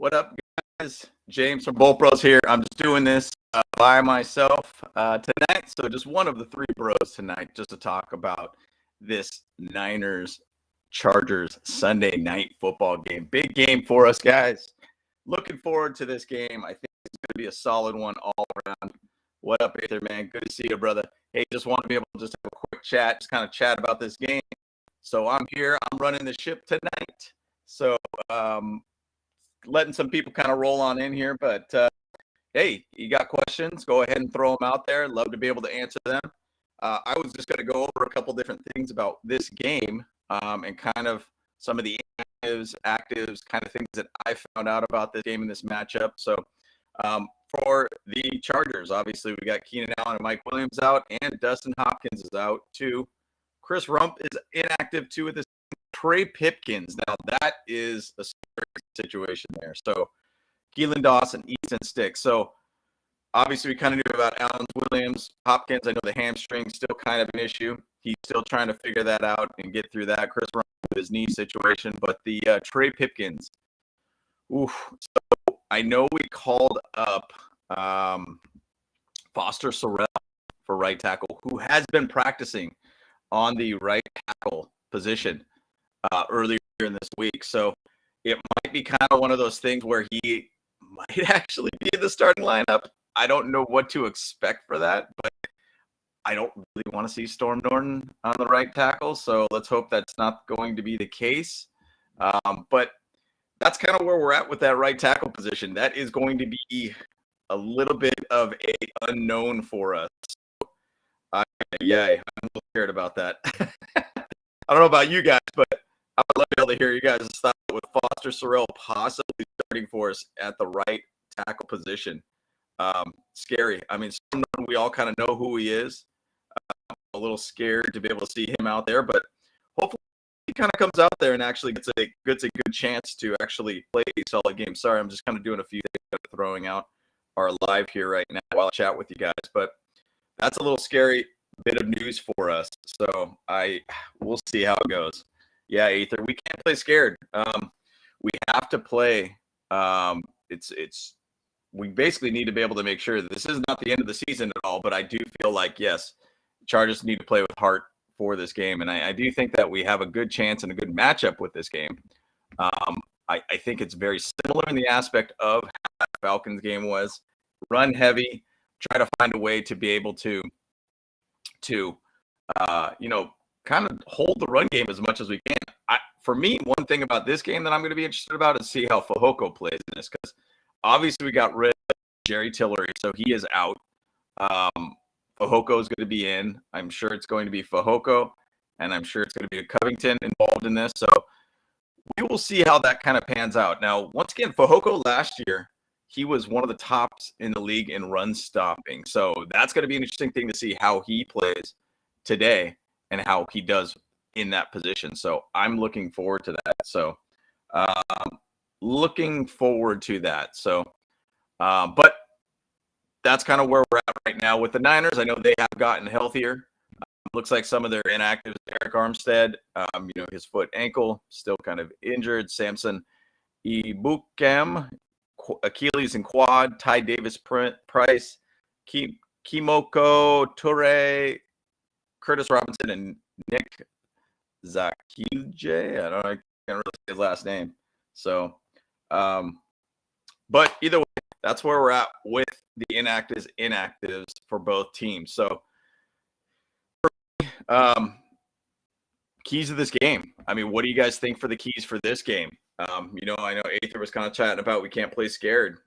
What up, guys? James from Bolt Bros here. I'm just doing this by myself tonight. So just one of the three bros tonight just to talk about this Niners Chargers Sunday night football game. Big game for us, guys. Looking forward to this game. I think it's going to be a solid one all around. What up, Aether, man? Good to see you, brother. Hey, just want to be able to just have a quick chat, just kind of chat about this game. So I'm here. I'm running the ship tonight. So, letting some people kind of roll on in here, but hey, you got questions, go ahead and throw them out there. Love to be able to answer them. I was just going to go over a couple different things about this game and kind of some of the actives, kind of things that I found out about this game and this matchup. So for the Chargers, obviously we got Keenan Allen and Mike Williams out, and Dustin Hopkins is out too. Chris Rump is inactive too with this. Trey Pipkins. Now that is a situation there. So Keelan Dawson, Easton Stick. So obviously we kind of knew about Allen Williams. Hopkins, I know the hamstring still kind of an issue. He's still trying to figure that out and get through that. Chris Rump with his knee situation. But the Trey Pipkins. So I know we called up Foster Sorrell for right tackle, who has been practicing on the right tackle position earlier in this week. So it might be kind of one of those things where he might actually be in the starting lineup. I don't know what to expect for that, but I don't really want to see Storm Norton on the right tackle. So let's hope that's not going to be the case. But that's kind of where we're at with that right tackle position. That is going to be a little bit of a unknown for us. I'm a little scared about that. I don't know about you guys, but I would love to be able to hear you guys' thoughts with Foster Sorrell possibly starting for us at the right tackle position. Scary. I mean, we all kind of know who he is. I'm a little scared to be able to see him out there, but hopefully he kind of comes out there and actually gets a good chance to actually play a solid game. Sorry, I'm just kind of doing a few things, throwing out our live here right now while I chat with you guys, but that's a little scary bit of news for us. So we'll see how it goes. Yeah, Aether, we can't play scared. We have to play. We basically need to be able to make sure that this is not the end of the season at all. But I do feel like, yes, Chargers need to play with heart for this game, and I do think that we have a good chance and a good matchup with this game. I think it's very similar in the aspect of how the Falcons game was: run heavy, try to find a way to be able to kind of hold the run game as much as we can. For me, one thing about this game that I'm going to be interested about is see how Fehoko plays in this, because obviously we got rid of Jerry Tillery, so he is out. Fehoko is going to be in. I'm sure it's going to be Fehoko, and I'm sure it's going to be Covington involved in this. So we will see how that kind of pans out. Now, once again, Fehoko last year, he was one of the tops in the league in run stopping. So that's going to be an interesting thing to see how he plays today and how he does in that position. So I'm looking forward to that. So looking forward to that. So, but that's kind of where we're at right now with the Niners. I know they have gotten healthier. Looks like some of their inactives, Eric Armstead, his foot, ankle, still kind of injured. Samson Ibukam, Achilles and quad. Ty Davis Price, Kimoko Toure, Curtis Robinson, and Nick Zakilje. I can't really say his last name. So, but either way, that's where we're at with the inactives for both teams. So, keys of this game. I mean, what do you guys think for the keys for this game? I know Aether was kind of chatting about we can't play scared.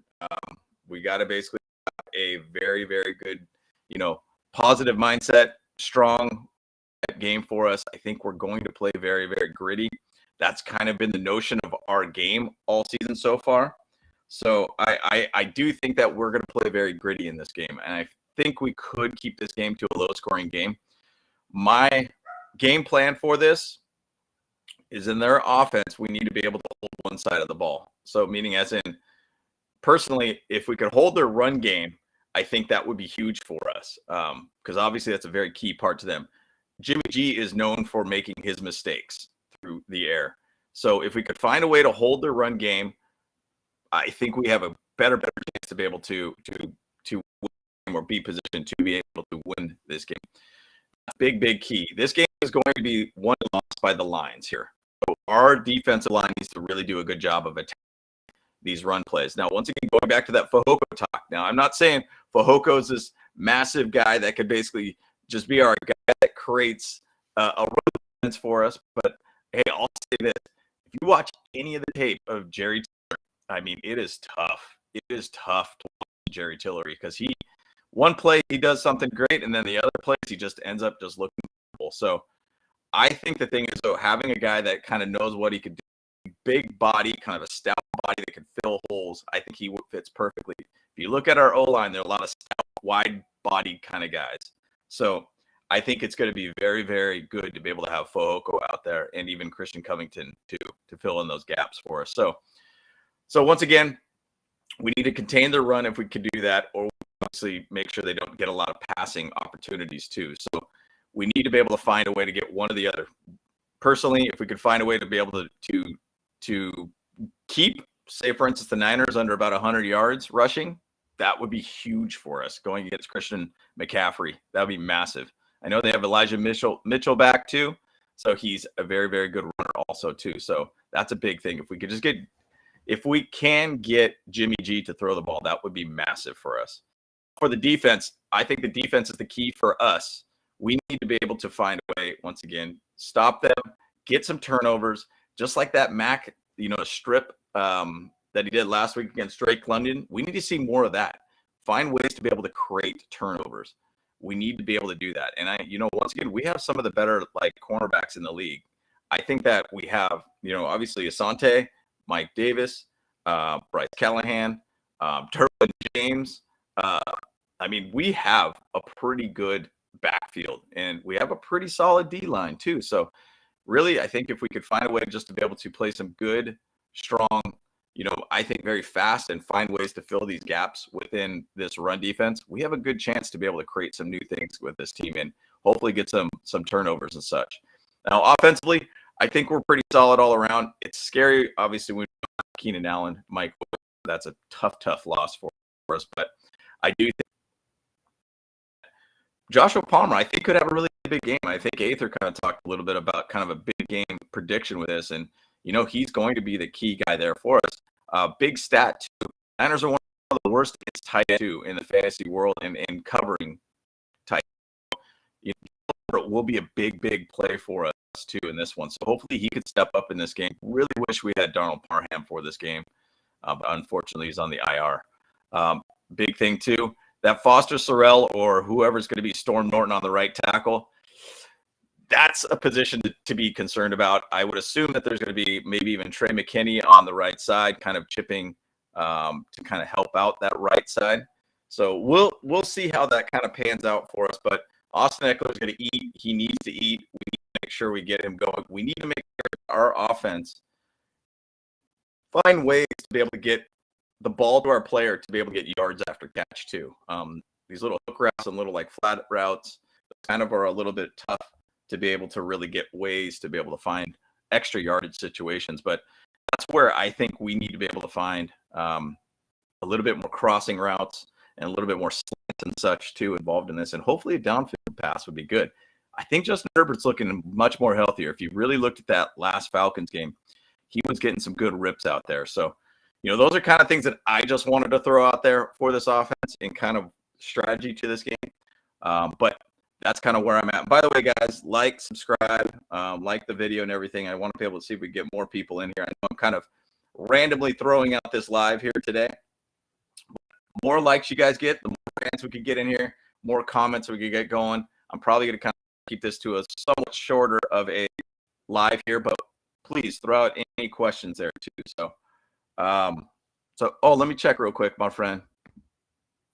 We got to basically have a very, very good, positive mindset, strong game for us. I think we're going to play very, very gritty. That's kind of been the notion of our game all season so far. So I do think that we're going to play very gritty in this game, and I think we could keep this game to a low-scoring game. My game plan for this is in their offense, we need to be able to hold one side of the ball. So meaning as in, personally, if we could hold their run game, I think that would be huge for us because obviously that's a very key part to them. Jimmy G is known for making his mistakes through the air. So if we could find a way to hold their run game, I think we have a better chance to be able to win or be positioned to be able to win this game. Big key. This game is going to be won and lost by the lines here. So our defensive line needs to really do a good job of attacking these run plays. Now, once again, going back to that Fehoko talk. Now, I'm not saying Fehoko is this massive guy that could basically just be our guy that creates a run defense for us. But hey, I'll say this: if you watch any of the tape of Jerry Tillery, I mean, it is tough. It is tough to watch Jerry Tillery because one play he does something great, and then the other plays he just ends up just looking terrible. So I think the thing is, though, having a guy that kind of knows what he could do, big body, kind of a stout body that can fill holes, I think he fits perfectly. If you look at our O-line, there are a lot of stout, wide-bodied kind of guys. So I think it's going to be very, very good to be able to have Fehoko out there and even Christian Covington to fill in those gaps for us. So once again, we need to contain the run if we could do that, or obviously make sure they don't get a lot of passing opportunities too. So we need to be able to find a way to get one or the other. Personally, if we could find a way to be able to keep, say, for instance, the Niners under about 100 yards rushing, that would be huge for us going against Christian McCaffrey. That would be massive. I know they have Elijah Mitchell back too, so he's a very, very good runner also too. So that's a big thing. If we can get Jimmy G to throw the ball, that would be massive for us. For the defense, I think the defense is the key for us. We need to be able to find a way, once again, stop them, get some turnovers, just like that Mac, strip that he did last week against Drake London. We need to see more of that. Find ways to be able to create turnovers. We need to be able to do that. And once again, we have some of the better cornerbacks in the league. I think that we have, obviously Asante, Mike Davis, Bryce Callahan, Turbin James. We have a pretty good backfield, and we have a pretty solid D-line too. So really, I think if we could find a way just to be able to play some good, strong, I think very fast and find ways to fill these gaps within this run defense, we have a good chance to be able to create some new things with this team and hopefully get some turnovers and such. Now, offensively, I think we're pretty solid all around. It's scary, obviously, when Keenan Allen, Mike, that's a tough loss for us. But I do think Joshua Palmer, I think, could have a really big game. I think Aether kind of talked a little bit about kind of a big game prediction with this. And, he's going to be the key guy there for us. Big stat, too. Niners are one of the worst against tight end, too, in the fantasy world and covering tight end. It will be a big play for us, too, in this one. So hopefully he could step up in this game. Really wish we had Darnell Parham for this game. But unfortunately, he's on the IR. Big thing, too. That Foster Sorrell or whoever's going to be Storm Norton on the right tackle, that's a position to be concerned about. I would assume that there's going to be maybe even Trey McKinney on the right side, kind of chipping to kind of help out that right side. So we'll see how that kind of pans out for us. But Austin Eckler is going to eat. He needs to eat. We need to make sure we get him going. We need to make sure our offense find ways to be able to get the ball to our player to be able to get yards after catch too. These little hook routes and little flat routes kind of are a little bit tough to be able to really get ways to be able to find extra yardage situations. But that's where I think we need to be able to find a little bit more crossing routes and a little bit more slants and such too involved in this. And hopefully a downfield pass would be good. I think Justin Herbert's looking much more healthier. If you really looked at that last Falcons game, he was getting some good rips out there. So, those are kind of things that I just wanted to throw out there for this offense and kind of strategy to this game. But that's kind of where I'm at. By the way, guys, subscribe, like the video and everything. I want to be able to see if we get more people in here. I know I'm kind of randomly throwing out this live here today. More likes you guys get, the more fans we can get in here, more comments we can get going. I'm probably going to kind of keep this to a somewhat shorter of a live here, but please throw out any questions there too. Let me check real quick, my friend.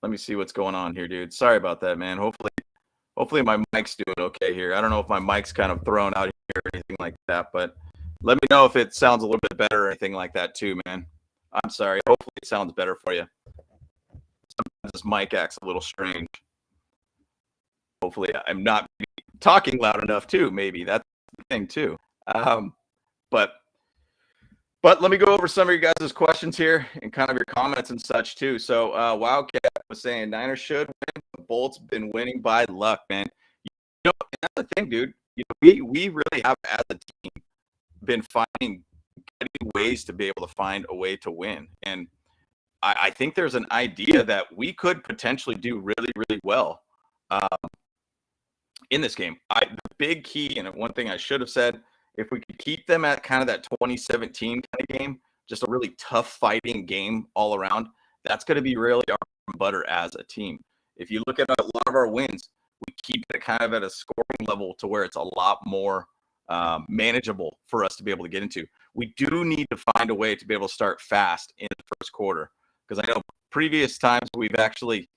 Let me see what's going on here, dude. Sorry about that, man. Hopefully my mic's doing okay here. I don't know if my mic's kind of thrown out here or anything like that, but let me know if it sounds a little bit better or anything like that too, man. I'm sorry. Hopefully it sounds better for you. Sometimes this mic acts a little strange. Hopefully I'm not talking loud enough too, maybe. That's the thing too. But But let me go over some of your guys' questions here and kind of your comments and such too. So Wildcat was saying Niners should win. The Bolts been winning by luck, man. You know, that's the thing, dude. You know, we really have as a team been finding ways to be able to find a way to win. And I think there's an idea that we could potentially do really, really well in this game. The big key, and one thing I should have said, if we could keep them at kind of that 2017 kind of game, just a really tough fighting game all around, that's going to be really our butter as a team. If you look at a lot of our wins, we keep it kind of at a scoring level to where it's a lot more manageable for us to be able to get into. We do need to find a way to be able to start fast in the first quarter, because I know previous times we've actually,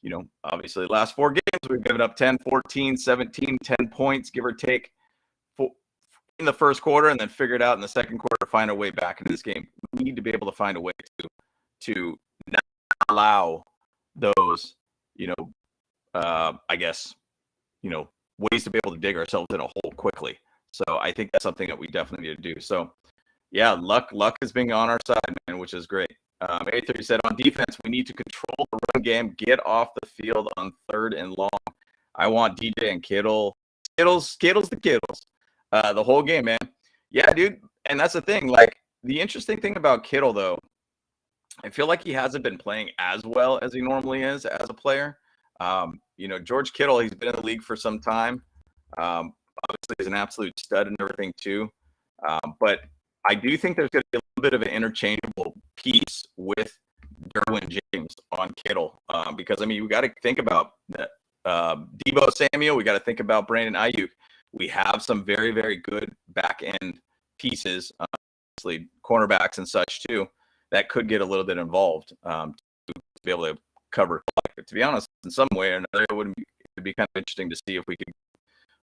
you know, obviously the last 4 games we've given up 10, 14, 17, 10 points, give or take, in the first quarter, and then figure it out in the second quarter to find a way back into this game. We need to be able to find a way to not allow those, you know, I guess, you know, ways to be able to dig ourselves in a hole quickly. So I think that's something that we definitely need to do. So yeah, luck is being on our side, man, which is great. A30 said, on defense, we need to control the run game, get off the field on 3rd and long. I want DJ and Skittles the Kittles. The whole game, man. Yeah, dude. And that's the thing. Like, the interesting thing about Kittle, though, I feel like he hasn't been playing as well as he normally is as a player. You know, George Kittle, he's been in the league for some time. Obviously, he's an absolute stud and everything, too. But I do think there's going to be a little bit of an interchangeable piece with Derwin James on Kittle. Because, I mean, we got to think about that. Deebo Samuel, we got to think about Brandon Ayuk. We have some very, very good back end pieces, obviously cornerbacks and such too, that could get a little bit involved to be able to cover. To be honest, in some way or another, it'd be kind of interesting to see if we could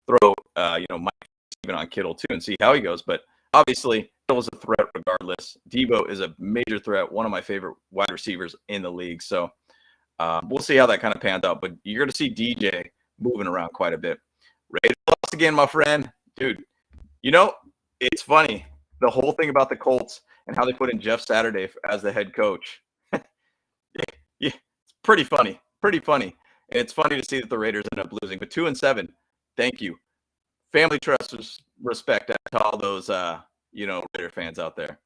throw, you know, Mike even on Kittle too and see how he goes. But obviously, Kittle's a threat regardless. Deebo is a major threat, one of my favorite wide receivers in the league. So we'll see how that kind of pans out. But you're going to see DJ moving around quite a bit. Raiders lost again, my friend. Dude, you know, it's funny. The whole thing about the Colts and how they put in Jeff Saturday as the head coach. Yeah, it's pretty funny. Pretty funny. And it's funny to see that the Raiders end up losing. But 2-7, thank you. Family trust, respect to all those, you know, Raider fans out there.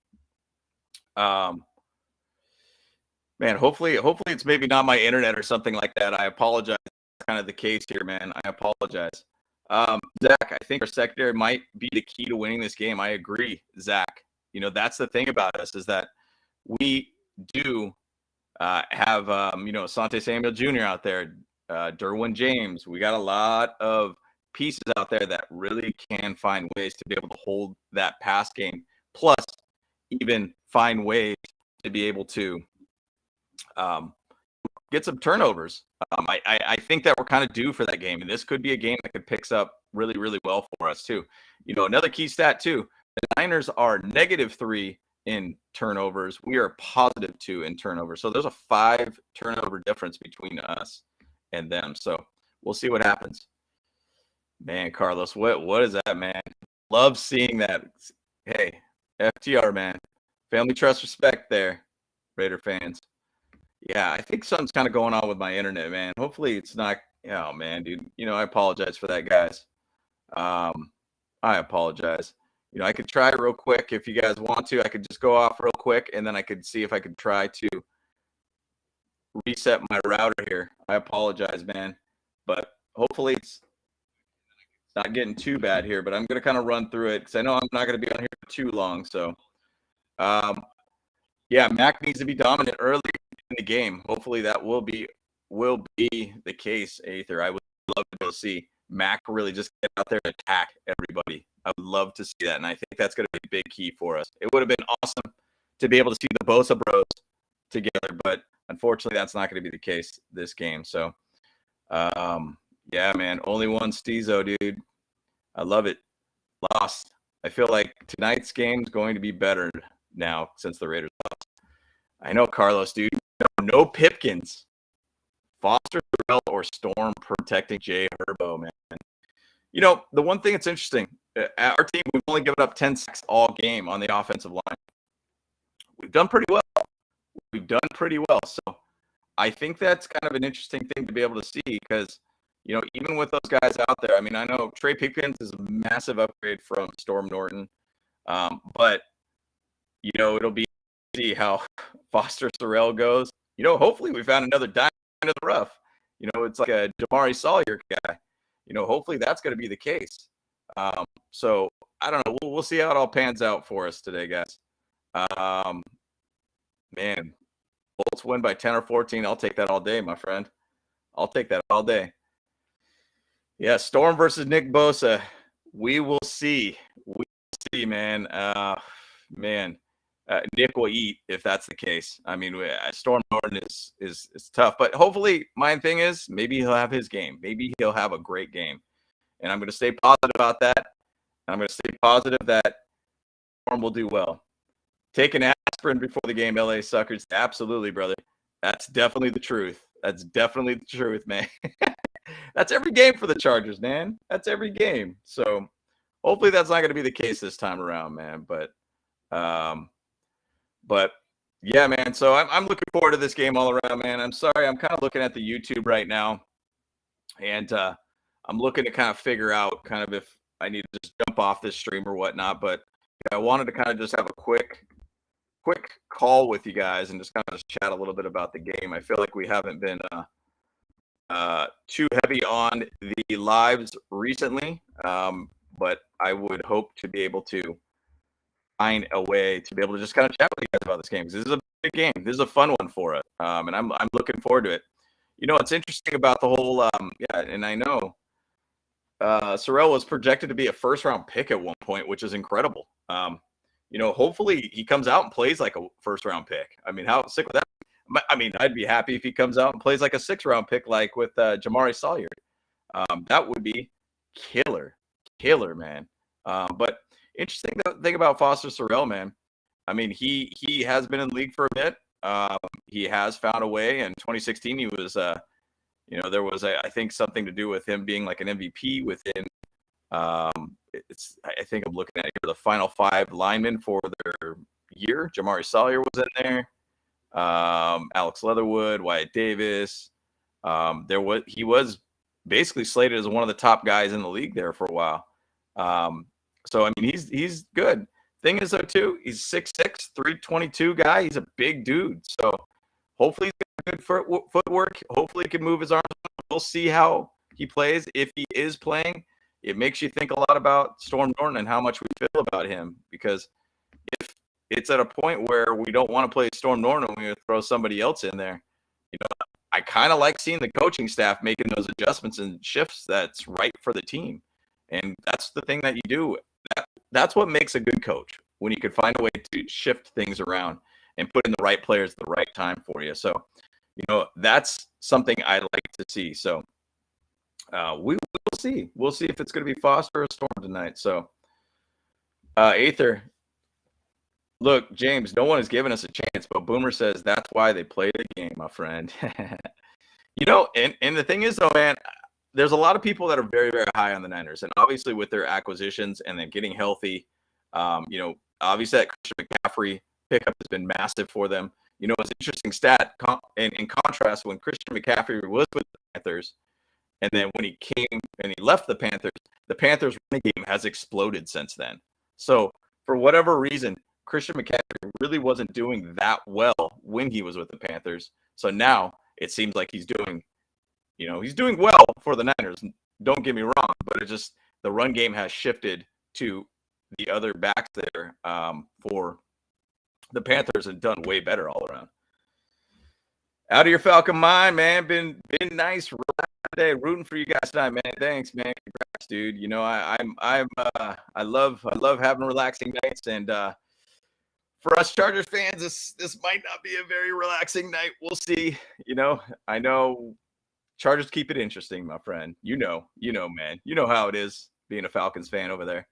Man, hopefully it's maybe not my internet or something like that. I apologize. That's kind of the case here, man. I apologize. Zach, I think our secondary might be the key to winning this game. I agree, Zach. You know, that's the thing about us is that we do have, you know, Asante Samuel Jr. out there, Derwin James. We got a lot of pieces out there that really can find ways to be able to hold that pass game, plus even find ways to be able to get some turnovers. I think that we're kind of due for that game, and this could be a game that could picks up really, really well for us too. You know, another key stat too, the Niners are -3 in turnovers. We are +2 in turnovers. So there's a 5 turnover difference between us and them. So we'll see what happens. Man, Carlos, what is that, man? Love seeing that. Hey, FTR, man. Family trust respect there, Raider fans. Yeah, I think something's kind of going on with my internet, man. Hopefully it's not. Oh, man, dude. You know, I apologize for that, guys. I apologize. You know, I could try real quick if you guys want to. I could just go off real quick, and then I could see if I could try to reset my router here. I apologize, man. But hopefully it's not getting too bad here. But I'm going to kind of run through it because I know I'm not going to be on here for too long. So, yeah, Mac needs to be dominant early in the game. Hopefully that will be the case, Aether. I would love to see Mac really just get out there and attack everybody. I would love to see that, and I think that's going to be a big key for us. It would have been awesome to be able to see the Bosa Bros together, but unfortunately that's not going to be the case this game. So, yeah, man, only one Stezo, dude. I love it. Lost. I feel like tonight's game is going to be better now since the Raiders lost. I know, Carlos, dude. No Pipkins. Foster, Terrell, or Storm protecting Jay Herbo, man. You know, the one thing that's interesting, our team, we've only given up 10 sacks all game on the offensive line. we've done pretty well. We've done pretty well. So I think that's kind of an interesting thing to be able to see because, even with those guys out there, I mean, I know Trey Pipkins is a massive upgrade from Storm Norton, but, it'll be see how Foster Sorrell goes. Hopefully we found another diamond in the rough. It's like a Jamari Sawyer guy. Hopefully that's going to be the case. So I don't know. We'll see how it all pans out for us today, guys. Man, Bolts win by 10 or 14. I'll take that all day, my friend. I'll take that all day. Yeah, Storm versus Nick Bosa. We will see. We will see, man. Nick will eat if that's the case. I mean, Storm Norton is tough, but hopefully, my thing is maybe he'll have his game. Maybe he'll have a great game, and I'm going to stay positive about that. I'm going to stay positive that Storm will do well. Take an aspirin before the game, LA suckers. Absolutely, brother. That's definitely the truth. That's definitely the truth, man. That's every game for the Chargers, man. That's every game. So hopefully that's not going to be the case this time around, man. But yeah, man. So I'm looking forward to this game all around, man. I'm sorry. I'm kind of looking at the YouTube right now, and I'm looking to kind of figure out kind of if I need to just jump off this stream or whatnot. But I wanted to kind of just have a quick call with you guys and just kind of just chat a little bit about the game. I feel like we haven't been too heavy on the lives recently, but I would hope to be able to find a way to be able to just kind of chat with you guys about this game because this is a big game. This is a fun one for us, and I'm looking forward to it. It's interesting about the whole and I know Sorrell was projected to be a first-round pick at one point, which is incredible. Hopefully he comes out and plays like a first-round pick. I mean, how sick with that? I mean, I'd be happy if he comes out and plays like a 6th-round pick, like with Jamari Sawyer. That would be killer, man. But interesting thing about Foster Sorrell, man. I mean, he has been in the league for a bit. He has found a way. In 2016, he was, there was, I think, something to do with him being like an MVP within. I think I'm looking at here the final 5 linemen for their year. Jamari Sawyer was in there. Alex Leatherwood, Wyatt Davis. He was basically slated as one of the top guys in the league there for a while. So I mean, he's good. Thing is though too, he's 6'6", 322 guy. He's a big dude. So hopefully he's got good footwork. Hopefully he can move his arms. We'll see how he plays. If he is playing, it makes you think a lot about Storm Norton and how much we feel about him. Because if it's at a point where we don't want to play Storm Norton, we're going to throw somebody else in there. I kind of like seeing the coaching staff making those adjustments and shifts that's right for the team. And that's the thing that you do. That's what makes a good coach, when you can find a way to shift things around and put in the right players at the right time for you. So, that's something I like to see. So we will see. We'll see if it's going to be Foster or Storm tonight. So, Aether, look, James, no one has given us a chance, but Boomer says that's why they play the game, my friend. And the thing is, though, man, there's a lot of people that are very, very high on the Niners. And obviously with their acquisitions and then getting healthy, obviously that Christian McCaffrey pickup has been massive for them. It's an interesting stat. And in contrast, when Christian McCaffrey was with the Panthers, and then when he came and he left the Panthers running game has exploded since then. So for whatever reason, Christian McCaffrey really wasn't doing that well when he was with the Panthers. So now it seems like he's doing well for the Niners. Don't get me wrong, but it's just the run game has shifted to the other backs there for the Panthers and done way better all around. Out of your Falcon mind, man. Been nice, relaxed today. Rooting for you guys tonight, man. Thanks, man. Congrats, dude. I love having relaxing nights, and for us Chargers fans, this might not be a very relaxing night. We'll see. I know Chargers keep it interesting, my friend. Man. You know how it is being a Falcons fan over there.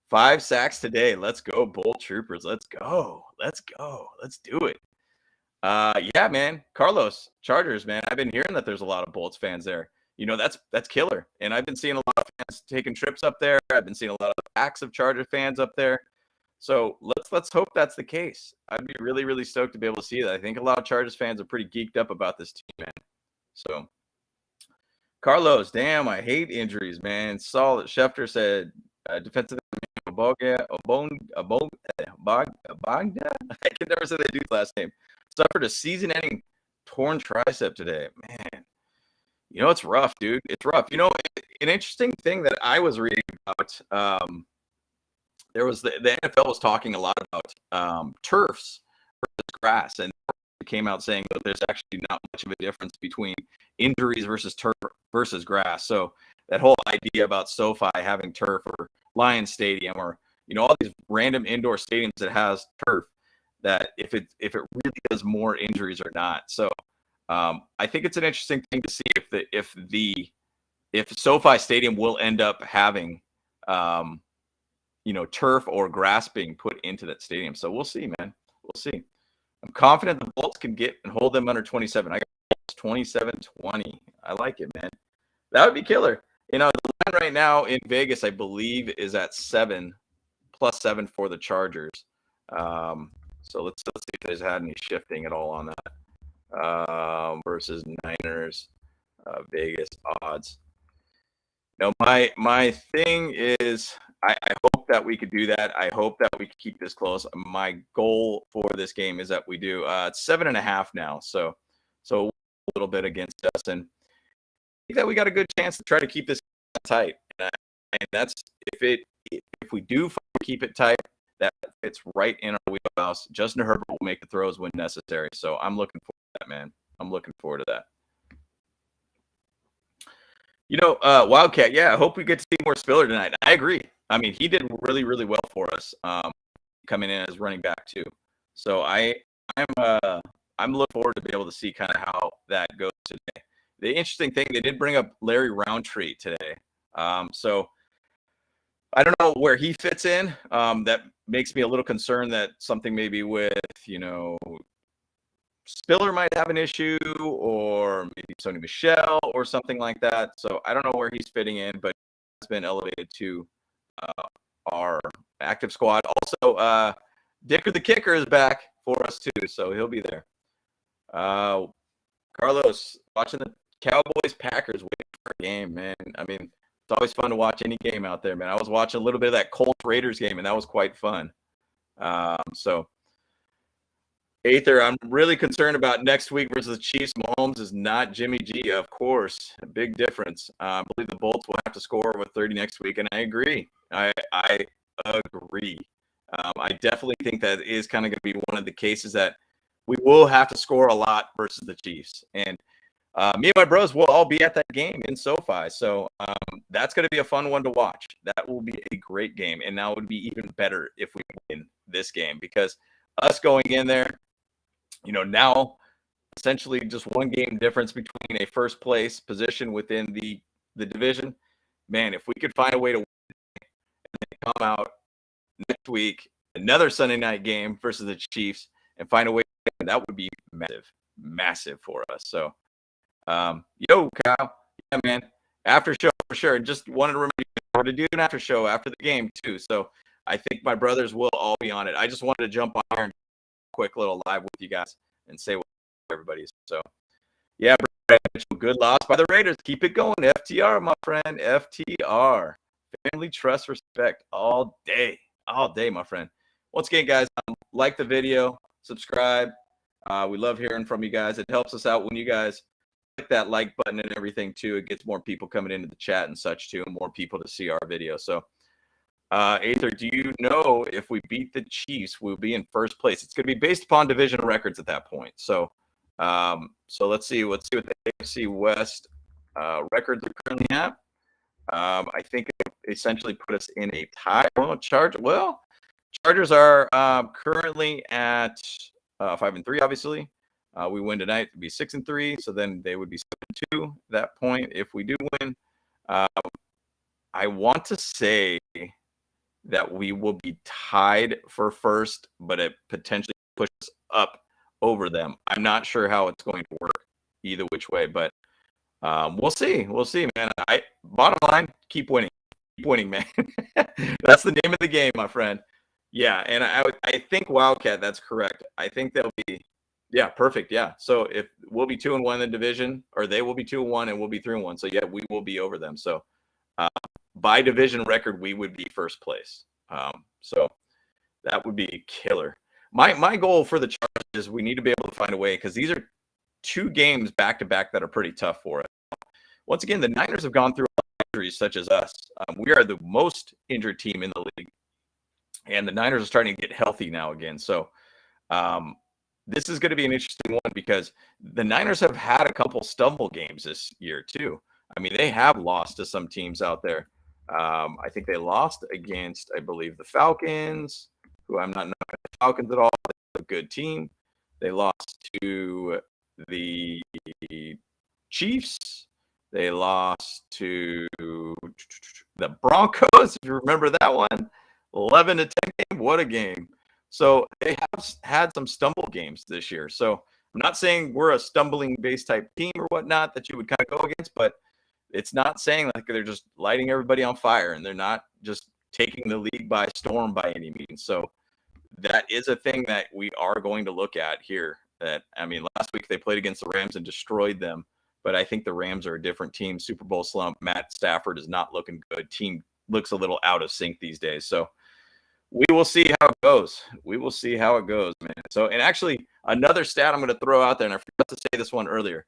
5 sacks today. Let's go, Bull Troopers. Let's go. Let's do it. Yeah, man. Carlos, Chargers, man. I've been hearing that there's a lot of Bolts fans there. That's killer. And I've been seeing a lot of fans taking trips up there. I've been seeing a lot of packs of Charger fans up there. So let's hope that's the case. I'd be really, really stoked to be able to see that. I think a lot of Chargers fans are pretty geeked up about this team, man. So Carlos, damn, I hate injuries, man. Solid. Schefter said defensive Abogda, I can never say that dude's last name. Suffered a season-ending torn tricep today. Man, you know, it's rough, dude. It's rough. You know, an interesting thing that I was reading about, there was the NFL was talking a lot about turfs versus grass, and it came out saying that there's actually not much of a difference between injuries versus turf versus grass. So that whole idea about SoFi having turf or Lions Stadium or, you know, all these random indoor stadiums that has turf, that if it really does more injuries or not. So I think it's an interesting thing to see if SoFi Stadium will end up having you know, turf or grass being put into that stadium. So we'll see, man. We'll see. I'm confident the Bolts can get and hold them under 27. I got 27-20. I like it, man. That would be killer. You know, the line right now in Vegas, I believe, is at +7 for the Chargers. So let's see if there's had any shifting at all on that. Versus Niners, Vegas odds. No, my thing is I hope that we could do that. I hope that we could keep this close. My goal for this game is that we do. It's 7.5 now, so a little bit against us, and I think that we got a good chance to try to keep this tight. And that's if we do keep it tight, that it's right in our wheelhouse. Justin Herbert will make the throws when necessary. So I'm looking forward to that, man. I'm looking forward to that. You know, Wildcat, yeah, I hope we get to see more Spiller tonight. I agree. I mean, he did really, really well for us coming in as running back too. So I'm looking forward to be able to see kind of how that goes today. The interesting thing, they did bring up Larry Roundtree today. So I don't know where he fits in. That makes me a little concerned that something maybe with, you know, Spiller might have an issue, or maybe Sony Michel or something like that. So I don't know where he's fitting in, but he's been elevated to our active squad. Also, Dicker the Kicker is back for us too, so he'll be there. Carlos, watching the Cowboys Packers, waiting for a game, man. I mean, it's always fun to watch any game out there, man. I was watching a little bit of that Colts Raiders game, and that was quite fun. So Aether, I'm really concerned about next week versus the Chiefs. Mahomes is not Jimmy G, of course. A big difference. I believe the Bolts will have to score with 30 next week, and I agree. I agree. I definitely think that is kind of going to be one of the cases that we will have to score a lot versus the Chiefs. And me and my bros will all be at that game in SoFi. So that's going to be a fun one to watch. That will be a great game. And now it would be even better if we win this game, because us going in there, you know, now essentially just one game difference between a first place position within the division. Man, if we could find a way to win and come out next week, another Sunday night game versus the Chiefs, and find a way to win, that would be massive for us. So, yo, Kyle, yeah, man, after show for sure. Just wanted to remind you, we're going to do an after show after the game too. So I think my brothers will all be on it. I just wanted to jump on here and quick little live with you guys and say what everybody is. So yeah, good loss by the Raiders. Keep it going. FTR, my friend. FTR. Family, trust, respect all day, my friend. Once again, guys, like the video, subscribe. We love hearing from you guys. It helps us out when you guys click that like button and everything too. It gets more people coming into the chat and such too, and more people to see our video. So Aether, do you know if we beat the Chiefs, we'll be in first place? It's going to be based upon division records at that point. So, so let's see what the AFC West records are currently at. I think it essentially put us in a tie. Chargers are currently at 5-3. Obviously, we win tonight, it'd be 6-3. So then they would be 7-2 at that point if we do win. I want to say that we will be tied for first, but it potentially pushes up over them. I'm not sure how it's going to work either which way, but we'll see. We'll see, man. Bottom line, keep winning, man. That's the name of the game, my friend. Yeah, and I think Wildcat, that's correct. I think they'll be, yeah, perfect. Yeah. So if we'll be 2-1 in the division, or they will be 2-1 and we'll be 3-1. So yeah, we will be over them. So uh, by division record, we would be first place. So that would be killer. My goal for the Chargers is we need to be able to find a way, because these are two games back to back that are pretty tough for us. Once again, the Niners have gone through injuries such as us. We are the most injured team in the league, and the Niners are starting to get healthy now again. So um, this is going to be an interesting one, because the Niners have had a couple stumble games this year too. I mean, they have lost to some teams out there. I think they lost against, I believe, the Falcons, who I'm not knocking the Falcons at all. They're a good team. They lost to the Chiefs. They lost to the Broncos, if you remember that one. 11-10 game. What a game. So they have had some stumble games this year. So I'm not saying we're a stumbling base type team or whatnot that you would kind of go against, but it's not saying like they're just lighting everybody on fire and they're not just taking the league by storm by any means. So that is a thing that we are going to look at here. That, I mean, last week they played against the Rams and destroyed them, but I think the Rams are a different team. Super Bowl slump. Matt Stafford is not looking good. Team looks a little out of sync these days. So we will see how it goes. We will see how it goes, man. So, and actually, another stat I'm going to throw out there, and I forgot to say this one earlier.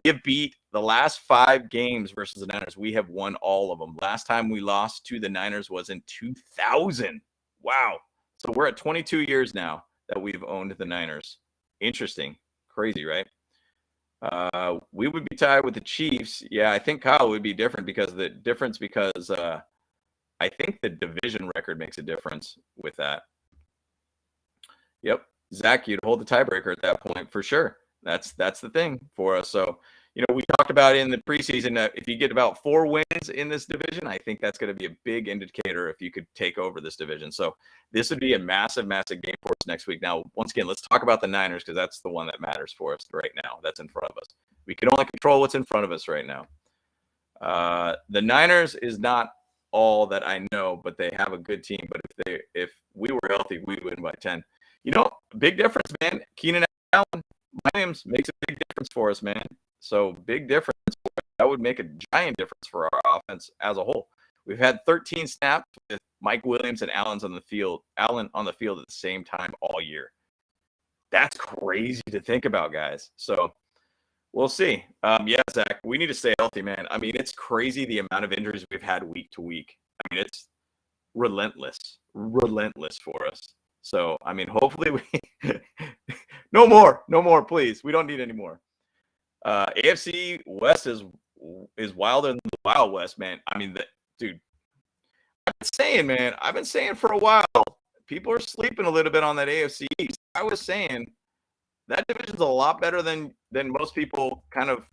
We have beat the last 5 games versus the Niners. We have won all of them. Last time we lost to the Niners was in 2000. Wow. So we're at 22 years now that we've owned the Niners. Interesting. Crazy, right? We would be tied with the Chiefs. Yeah, I think Kyle would be different because I think the division record makes a difference with that. Yep. Zach, you'd hold the tiebreaker at that point for sure. That's the thing for us. So, we talked about in the preseason that if you get about 4 wins in this division, I think that's going to be a big indicator if you could take over this division. So this would be a massive, massive game for us next week. Now, once again, let's talk about the Niners, because that's the one that matters for us right now. That's in front of us. We can only control what's in front of us right now. The Niners is not all that I know, but they have a good team. But if we were healthy, we'd win by 10. Big difference, man. Keenan Allen, Williams makes a big difference for us, man. So big difference. That would make a giant difference for our offense as a whole. We've had 13 snaps with Mike Williams and Allen on the field at the same time all year. That's crazy to think about, guys. So we'll see. Yeah, Zach, we need to stay healthy, man. I mean, it's crazy the amount of injuries we've had week to week. I mean, it's relentless for us. So, I mean, hopefully we no more, please. We don't need any more. AFC West is wilder than the Wild West, man. I mean, dude, I've been saying for a while, people are sleeping a little bit on that AFC East. I was saying that division's a lot better than most people kind of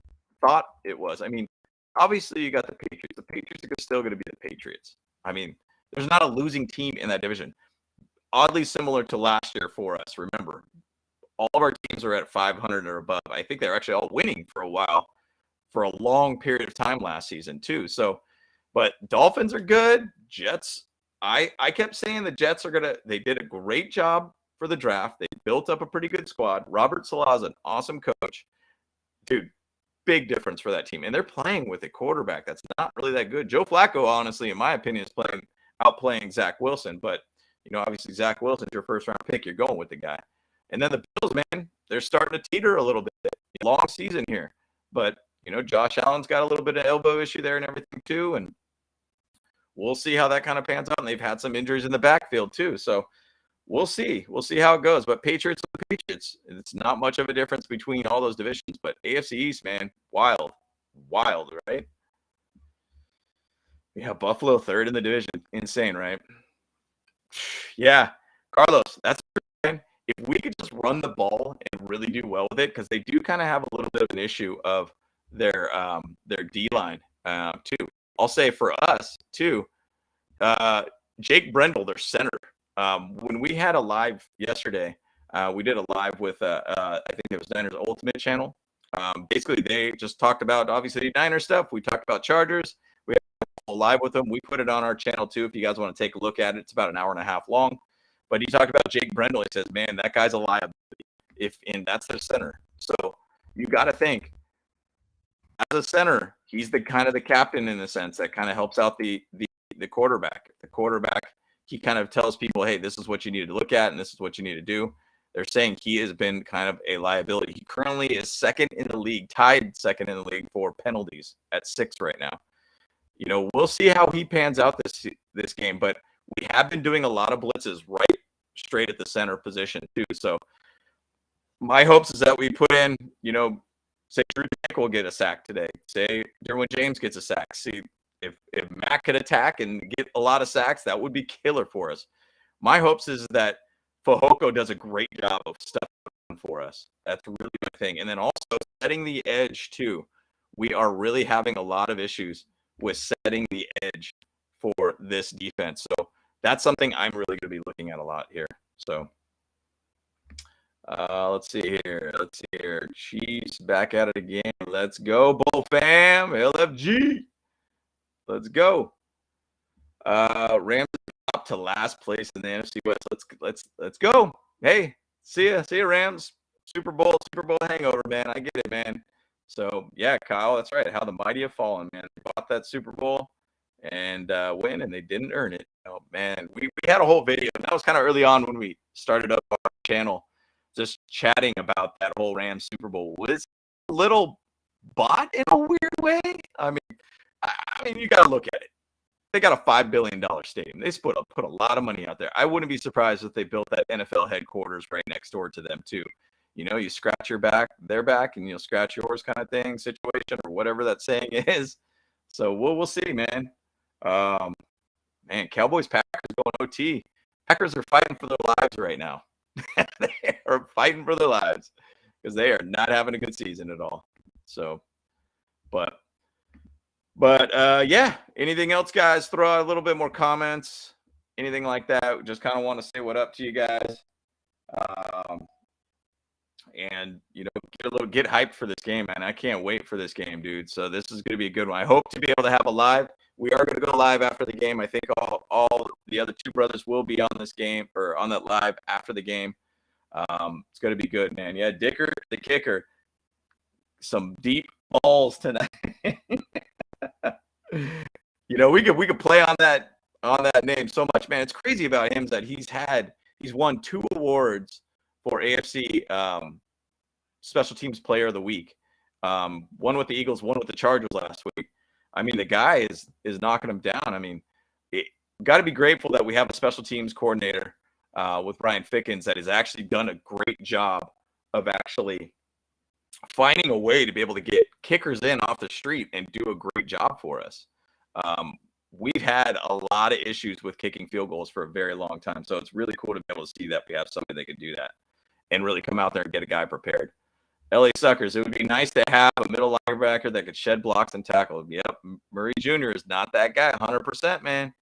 thought it was. I mean, obviously you got the Patriots. The Patriots are still going to be the Patriots. I mean, there's not a losing team in that division. Oddly similar to last year for us. Remember, all of our teams are at 500 or above. I think they're actually all winning for a while, for a long period of time last season too. So, but Dolphins are good. Jets, I kept saying the Jets they did a great job for the draft. They built up a pretty good squad. Robert Saleh's an awesome coach. Dude, big difference for that team. And they're playing with a quarterback that's not really that good. Joe Flacco, honestly, in my opinion, is outplaying Zach Wilson. But, obviously Zach Wilson's your first round pick. You're going with the guy. And then the Bills, man, they're starting to teeter a little bit. Long season here. But, Josh Allen's got a little bit of elbow issue there and everything too. And we'll see how that kind of pans out. And they've had some injuries in the backfield too. So we'll see. We'll see how it goes. But Patriots are the Patriots. It's not much of a difference between all those divisions. But AFC East, man, wild, right? Yeah, Buffalo third in the division. Insane, right? Yeah, Carlos, that's fine. If we could just run the ball and really do well with it, because they do kind of have a little bit of an issue of their D-line too. I'll say for us too, Jake Brendel, their center. When we had a live yesterday, we did a live with I think it was Niners Ultimate channel. Basically, they just talked about obviously Niner stuff. We talked about Chargers. We had a live with them. We put it on our channel too. If you guys want to take a look at it, it's about an hour and a half long. But he talked about Jake Brendel. He says, man, that guy's a liability. And that's their center. So you got to think, as a center, he's the kind of the captain in a sense that kind of helps out the quarterback. The quarterback, he kind of tells people, hey, this is what you need to look at and this is what you need to do. They're saying he has been kind of a liability. He currently is second in the league, tied second in the league for penalties at 6 right now. You know, we'll see how he pans out this game, but we have been doing a lot of blitzes right straight at the center position too. So my hopes is that we put in, you know, say Drew Tank will get a sack today. Say Derwin James gets a sack. See, if Matt could attack and get a lot of sacks, that would be killer for us. My hopes is that Fehoko does a great job of stuff for us. That's really my thing. And then also setting the edge too. We are really having a lot of issues with setting the edge for this defense. So that's something I'm really going to be looking at a lot here. So let's see here. Chiefs back at it again. Let's go, Bull fam. LFG. Let's go. Rams up to last place in the NFC West. Let's go. Hey, see ya, Rams. Super Bowl hangover, man. I get it, man. So yeah, Kyle, that's right. How the mighty have fallen, man. They bought that Super Bowl and win, and they didn't earn it. Oh man, we had a whole video. And that was kind of early on when we started up our channel, just chatting about that whole Rams Super Bowl. Was a little bought in a weird way. I mean, you got to look at it. They got a $5 billion stadium. They put a lot of money out there. I wouldn't be surprised if they built that NFL headquarters right next door to them too. You know, you scratch their back, and you'll scratch yours kind of thing, situation, or whatever that saying is. So we'll see, man. Man, Cowboys Packers going OT. Packers are fighting for their lives right now. They are fighting for their lives because they are not having a good season at all. So, but yeah. Anything else, guys? Throw out a little bit more comments. Anything like that? Just kind of want to say what up to you guys. And you know, get hyped for this game, man. I can't wait for this game, dude. So this is going to be a good one. I hope to be able to have a live. We are going to go live after the game. I think all the other two brothers will be on this game or on that live after the game. It's going to be good, man. Yeah, Dicker, the kicker, some deep balls tonight. You know, we could play on that name so much, man. It's crazy about him that he's won 2 awards for AFC Special Teams Player of the Week. One with the Eagles, one with the Chargers last week. I mean, the guy is knocking him down. I mean, got to be grateful that we have a special teams coordinator with Brian Fickens that has actually done a great job of actually finding a way to be able to get kickers in off the street and do a great job for us. We've had a lot of issues with kicking field goals for a very long time. So it's really cool to be able to see that we have somebody that can do that and really come out there and get a guy prepared. LA Suckers, it would be nice to have a middle linebacker that could shed blocks and tackle. Yep, Murray Jr. is not that guy, 100%, man.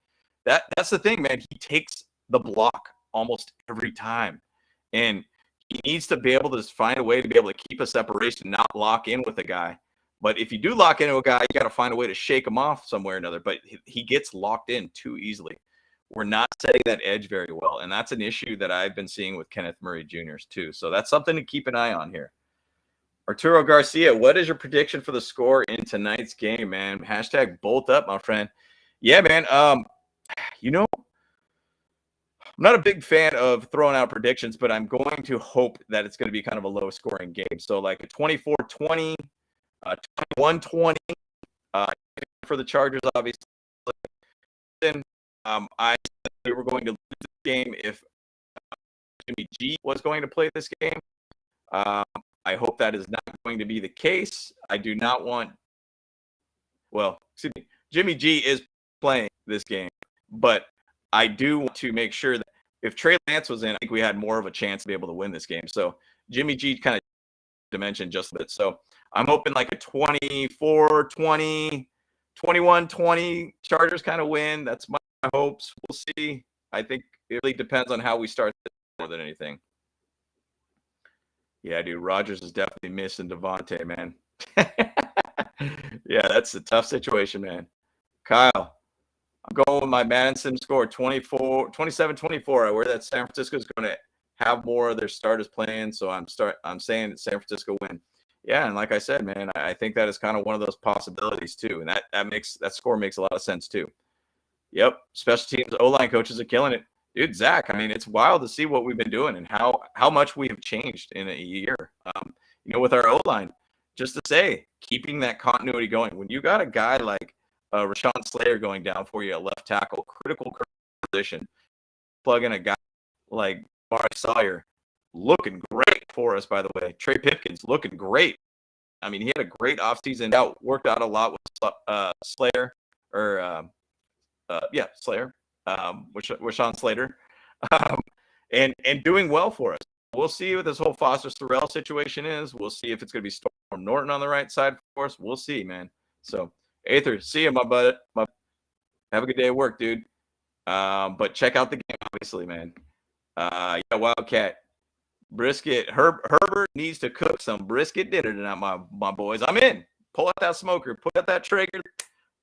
That's the thing, man. He takes the block almost every time. And he needs to be able to find a way to be able to keep a separation, not lock in with a guy. But if you do lock into a guy, you got to find a way to shake him off somewhere or another. But he gets locked in too easily. We're not setting that edge very well. And that's an issue that I've been seeing with Kenneth Murray Jr.'s too. So that's something to keep an eye on here. Arturo Garcia, what is your prediction for the score in tonight's game, man? Hashtag bolt up, my friend. Yeah, man. You know, I'm not a big fan of throwing out predictions, but I'm going to hope that it's going to be kind of a low-scoring game. So like a 24-20, 21-20 for the Chargers, obviously. I said we were going to lose the game if Jimmy G was going to play this game. I hope that is not going to be the case. I do not want – well, excuse me. Jimmy G is playing this game, but I do want to make sure that if Trey Lance was in, I think we had more of a chance to be able to win this game. So Jimmy G kind of dimension just a bit. So I'm hoping like a 24-20, 21-20 Chargers kind of win. That's my hopes. We'll see. I think it really depends on how we start more than anything. Yeah, dude, Rodgers is definitely missing Devontae, man. Yeah, that's a tough situation, man. Kyle, I'm going with my Madden Sim score 27-24. Where that San Francisco is going to have more of their starters playing, so I'm saying that San Francisco win. Yeah, and like I said, man, I think that is kind of one of those possibilities too, and that score makes a lot of sense too. Yep, special teams O-line coaches are killing it, dude. Zach, I mean, it's wild to see what we've been doing and how much we have changed in a year. With our O-line, just to say, keeping that continuity going. When you got a guy like Rashawn Slater going down for you at left tackle, critical position, plug in a guy like Mari Sawyer, looking great for us, by the way. Trey Pipkins looking great. I mean, he had a great offseason. Worked out a lot with Slayer, or Slayer, with Sean Slater, and doing well for us. We'll see what this whole Foster Sorrell situation is. We'll see if it's going to be Storm Norton on the right side for us. We'll see, man. So, Aether, see you, my bud. Have a good day at work, dude. But check out the game, obviously, man. Wildcat. Brisket. Herbert needs to cook some brisket dinner tonight, my boys. I'm in. Pull out that smoker. Put out that trigger.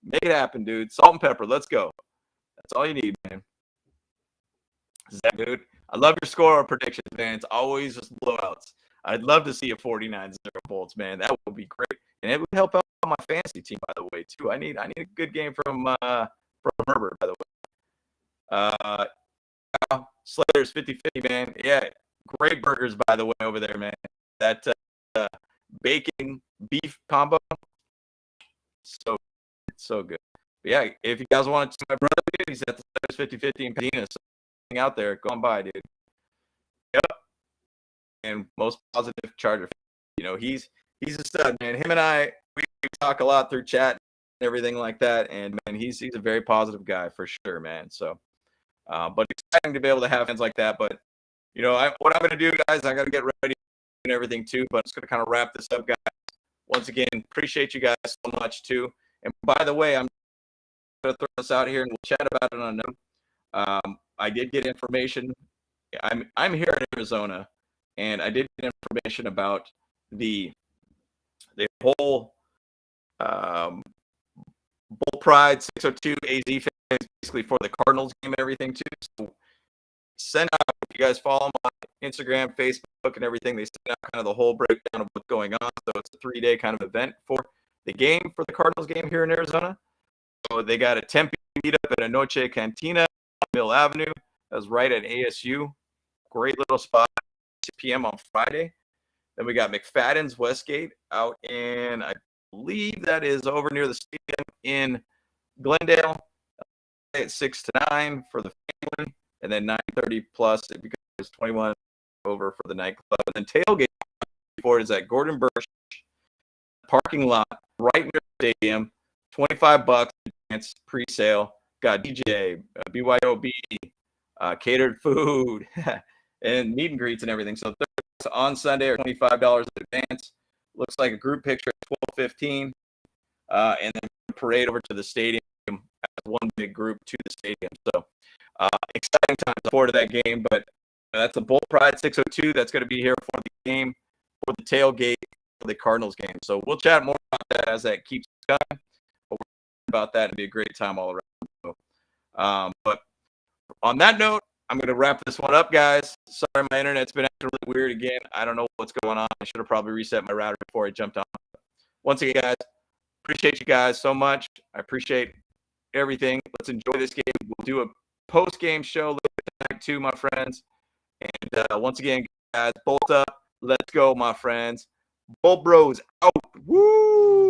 Make it happen, dude. Salt and pepper. Let's go. That's all you need, man. Zach, dude. I love your score predictions, man. It's always just blowouts. I'd love to see a 49-0 Bolts, man. That would be great. And it would help out my fantasy team, by the way, too. I need a good game from Herbert, by the way. Slater's 50-50, man. Yeah, great burgers, by the way, over there, man. That bacon beef combo, so good. But yeah, if you guys want to see my brother, dude, he's at the Slater's 50-50 in Pasadena. So out there, go on by, dude. Yep. And most positive Charger. He's a stud, man. Him and I, we talk a lot through chat and everything like that. And man, he's a very positive guy for sure, man. So, but exciting to be able to have fans like that. But what I'm going to do, guys, I got to get ready and everything too. But I'm just going to kind of wrap this up, guys. Once again, appreciate you guys so much too. And by the way, I'm going to throw this out here and we'll chat about it on a note. I did get information. I'm here in Arizona, and I did get information about the whole Bull Pride 602 AZ fans, basically for the Cardinals game and everything too. So send out, if you guys follow them on Instagram, Facebook, and everything, they send out kind of the whole breakdown of what's going on. So it's a 3-day kind of event for the game, for the Cardinals game here in Arizona. So they got a Tempe meetup at Anoche Cantina on Mill Avenue. That's right at ASU. Great little spot. 6 p.m. on Friday. Then we got McFadden's Westgate out in, I believe that is over near the stadium in Glendale at 6 to 9 for the family. And then 9:30 plus it becomes 21 over for the nightclub. And then tailgate for it is at Gordon Birch parking lot right near the stadium. $25 advance pre-sale. Got DJ, BYOB, catered food, and meet and greets and everything. So on Sunday are $25 in advance. Looks like a group picture at 12:15, and then parade over to the stadium as one big group to the stadium. So exciting times forward to that game. But that's a Bull Pride 602 that's going to be here for the game, for the tailgate for the Cardinals game. So we'll chat more about that as that keeps going. But we're about that and be a great time all around. But on that note, I'm going to wrap this one up, guys. Sorry, my internet's been acting really weird again. I don't know what's going on. I should have probably reset my router before I jumped on. Once again, guys, appreciate you guys so much. I appreciate everything. Let's enjoy this game. We'll do a post-game show later tonight too, my friends. And once again, guys, bolt up. Let's go, my friends. Bolt Bros out. Woo!